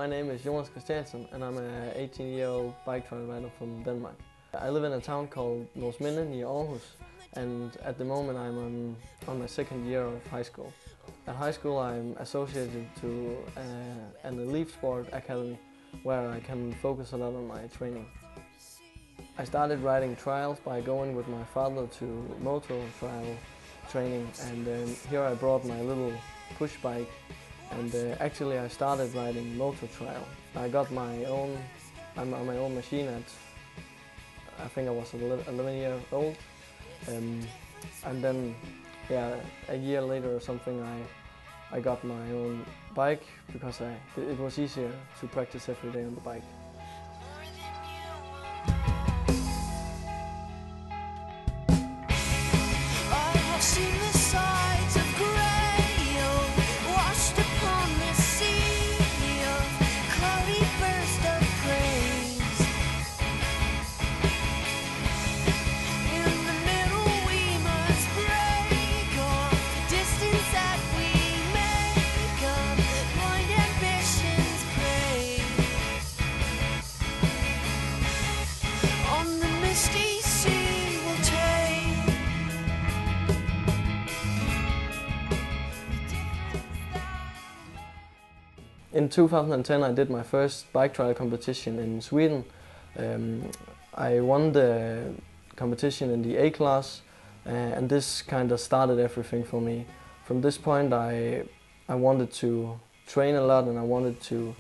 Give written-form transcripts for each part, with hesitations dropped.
My name is Jonas Kristiansen and I'm an 18-year-old bike trial rider from Denmark. I live in a town called Nordsminde near Aarhus, and at the moment I'm on my second year of high school. At high school I'm associated to an elite sport academy where I can focus a lot on my training. I started riding trials by going with my father to motor trial training, and here I brought my little push bike, and actually I started riding motor trial. I got my own machine at, I think I was 11 years old, and then a year later or something I got my own bike because it was easier to practice every day on the bike. In 2010 I did my first bike trial competition in Sweden. I won the competition in the A class, and this kind of started everything for me. From this point I wanted to train a lot, and I wanted to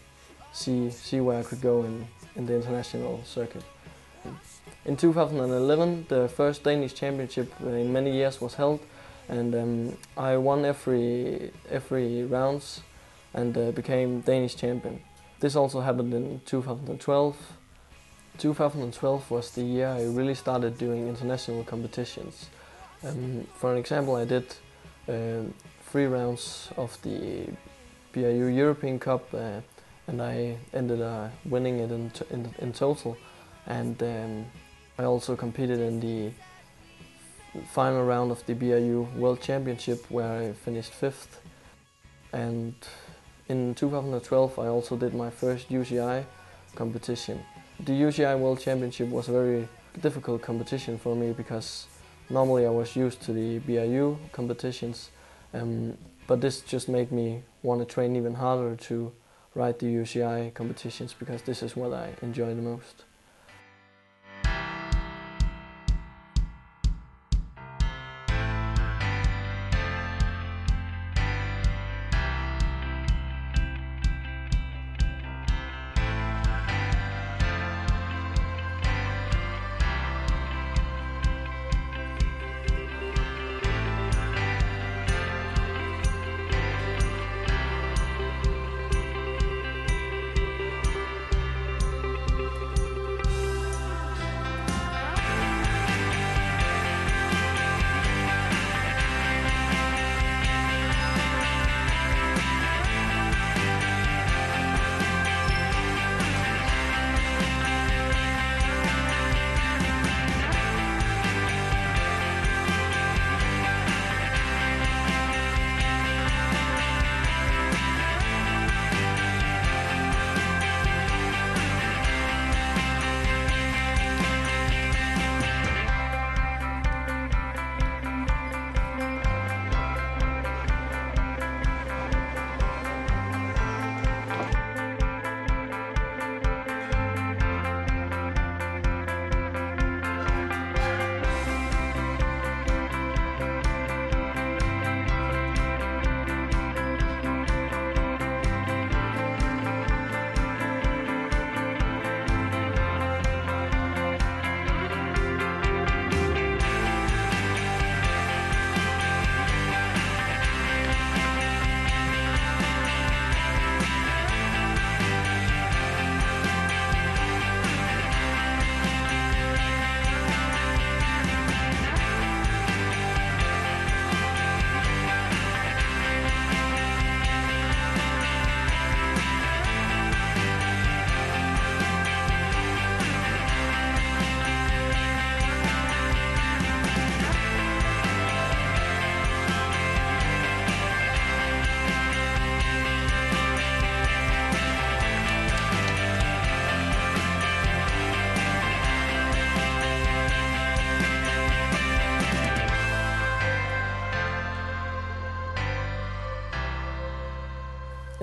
see where I could go in the international circuit. In 2011 the first Danish championship in many years was held, and I won every rounds and became Danish champion. This also happened in 2012. 2012 was the year I really started doing international competitions. For an example, I did 3 rounds of the BRU European Cup, and I ended up winning it in total. And I also competed in the final round of the BRU World Championship, where I finished 5th. And in 2012 I also did my first UCI competition. The UCI World Championship was a very difficult competition for me because normally I was used to the BRU competitions, but this just made me want to train even harder to ride the UCI competitions, because this is what I enjoy the most.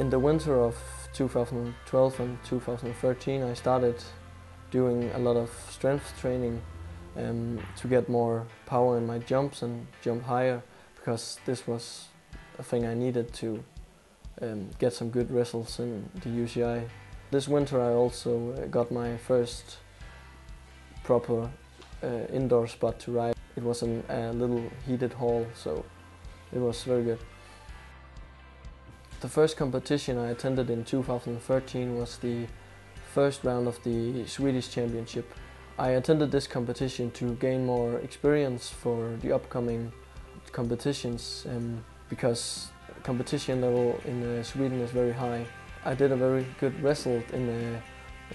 In the winter of 2012 and 2013 I started doing a lot of strength training to get more power in my jumps and jump higher, because this was a thing I needed to get some good results in the UCI. This winter I also got my first proper indoor spot to ride. It was in a little heated hall, so it was very good. The first competition I attended in 2013 was the first round of the Swedish Championship. I attended this competition to gain more experience for the upcoming competitions, because competition level in Sweden is very high. I did a very good result in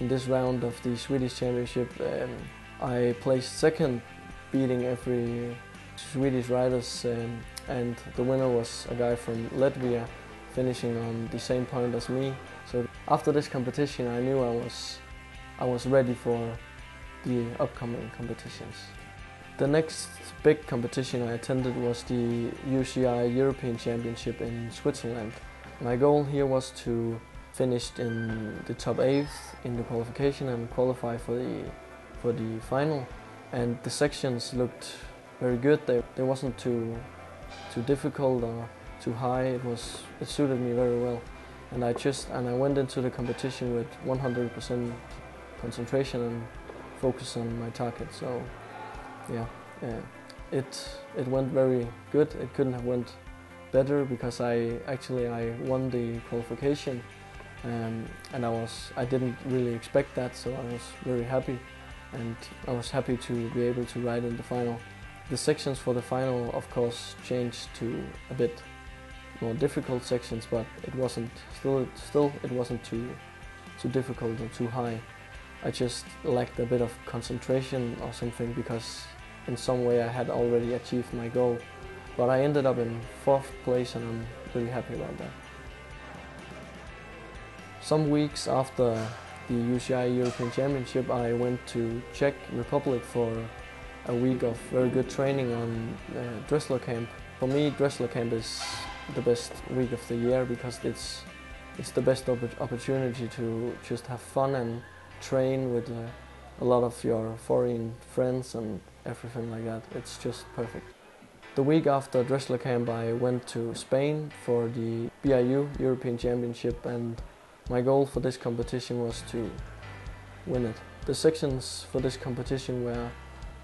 this round of the Swedish Championship. I placed second, beating every Swedish riders, and the winner was a guy from Latvia, finishing on the same point as me. So after this competition I knew I was ready for the upcoming competitions. The next big competition I attended was the UCI European Championship in Switzerland. My goal here was to finish in the top 8 in the qualification and qualify for the final. And the sections looked very good. They wasn't too difficult or too high. It suited me very well. And I went into the competition with 100% concentration and focus on my target. So yeah, it went very good. It couldn't have went better, because I won the qualification, and I didn't really expect that, so I was very happy, and I was happy to be able to ride in the final. The sections for the final of course changed to a bit more difficult sections, but it wasn't too difficult or too high. I just lacked a bit of concentration or something, because in some way I had already achieved my goal. But I ended up in 4th place, and I'm really happy about that. Some weeks after the UCI European Championship I went to Czech Republic for a week of very good training on Dressler camp. For me, Dressler camp is the best week of the year, because it's the best opportunity to just have fun and train with a lot of your foreign friends and everything like that. It's just perfect. The week after Dressler camp I went to Spain for the BIU European Championship, and my goal for this competition was to win it. The sections for this competition were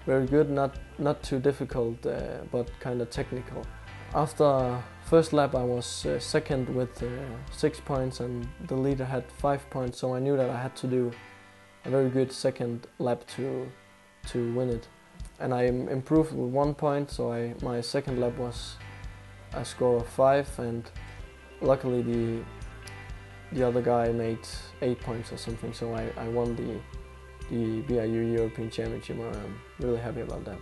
very good, not too difficult, but kind of technical. After first lap I was second with 6 points, and the leader had 5 points, so I knew that I had to do a very good second lap to win it. And I improved with 1 point, so my second lap was a score of 5, and luckily the other guy made 8 points or something, so I won the BIU European Championship, and I'm really happy about that.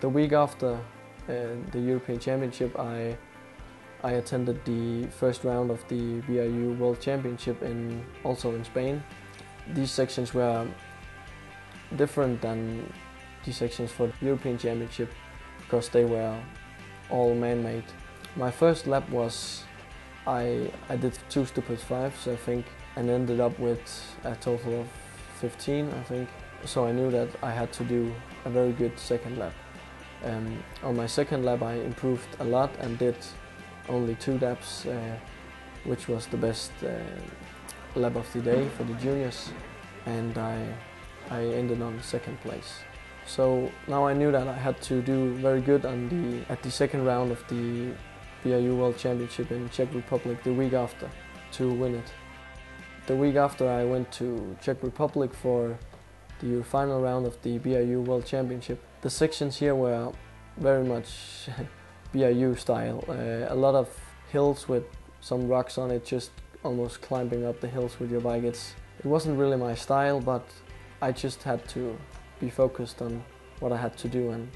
The week after the European Championship I attended the first round of the BIU World Championship also in Spain. These sections were different than the sections for the European Championship, because they were all man-made. My first lap was, I did 2 stupid 5s I think, and ended up with a total of 15 I think. So I knew that I had to do a very good second lap. On my second lap I improved a lot and did only 2 laps, which was the best lap of the day for the juniors, and I ended on 2nd place. So now I knew that I had to do very good at the second round of the BRU World Championship in Czech Republic the week after to win it. The week after I went to Czech Republic for the final round of the BRU World Championship. The sections here were very much BRU style. A lot of hills with some rocks on it, just almost climbing up the hills with your bike. It wasn't really my style, but I just had to be focused on what I had to do, and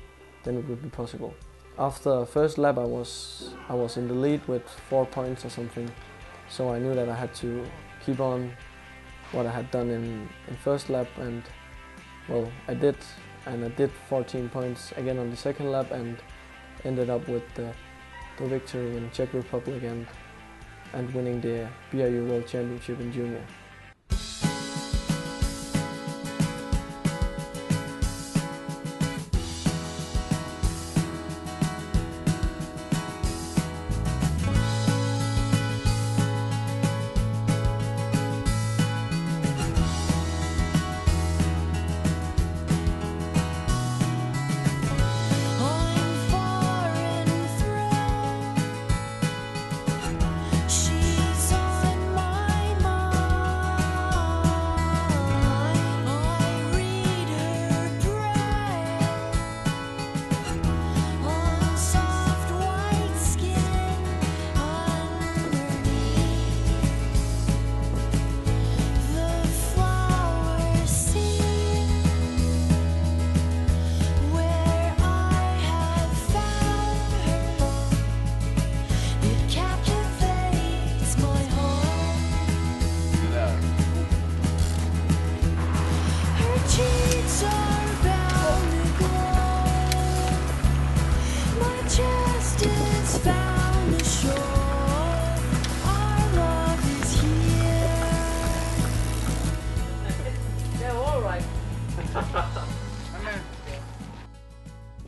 then it would be possible. After first lap I was in the lead with 4 points or something, so I knew that I had to keep on what I had done in first lap, and well, I did, and I did 14 points again on the second lap and ended up with the victory in Czech Republic and winning the BRU World Championship in junior.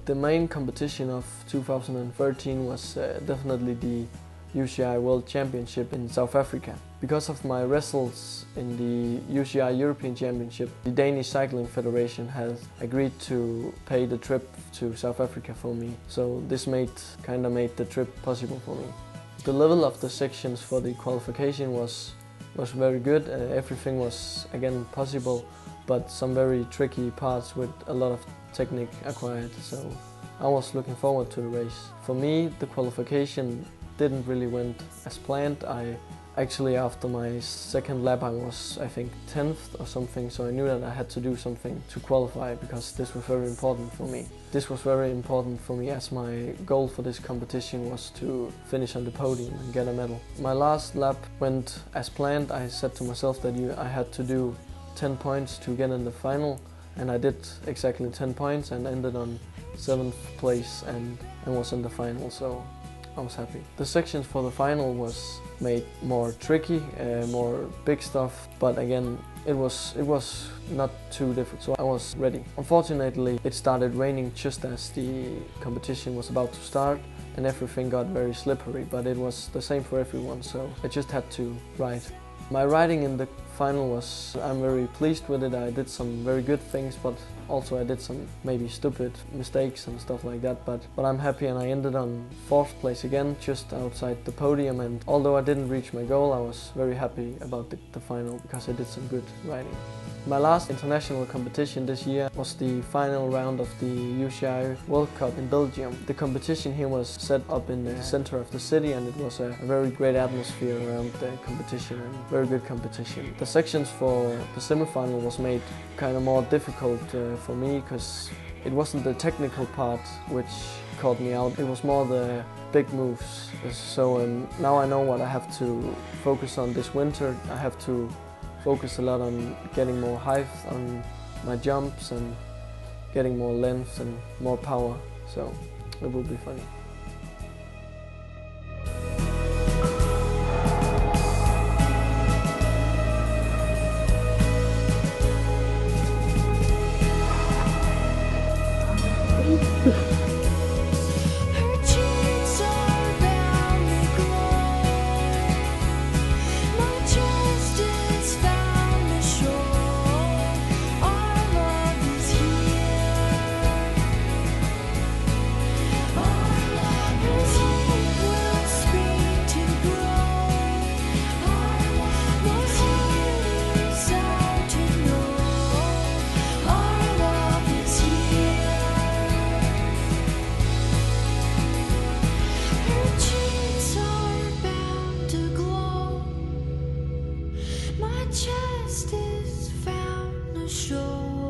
The main competition of 2013 was definitely the UCI World Championship in South Africa. Because of my results in the UCI European Championship, the Danish Cycling Federation has agreed to pay the trip to South Africa for me. So this kinda made the trip possible for me. The level of the sections for the qualification was very good. Everything was again possible, but some very tricky parts with a lot of technique acquired, so I was looking forward to the race. For me, the qualification didn't really went as planned. Actually, after my second lap, I was, I think, 10th or something, so I knew that I had to do something to qualify because this was very important for me. This was very important for me as my goal for this competition was to finish on the podium and get a medal. My last lap went as planned. I said to myself that I had to do 10 points to get in the final, and I did exactly 10 points and ended on 7th place and was in the final, so I was happy. The sections for the final was made more tricky, more big stuff, but again it was not too difficult, so I was ready. Unfortunately, it started raining just as the competition was about to start, and everything got very slippery, but it was the same for everyone, so I just had to ride. My riding in the final I'm very pleased with it. I did some very good things, but also I did some maybe stupid mistakes and stuff like that, but I'm happy, and I ended on 4th place again, just outside the podium, and although I didn't reach my goal, I was very happy about the final because I did some good riding. My last international competition this year was the final round of the UCI World Cup in Belgium. The competition here was set up in the center of the city, and it was a very great atmosphere around the competition and very good competition. The sections for the semi-final was made kind of more difficult for me because it wasn't the technical part which caught me out, it was more the big moves. So now I know what I have to focus on this winter. I have to focus a lot on getting more height on my jumps and getting more length and more power, so it will be funny. chest is found ashore.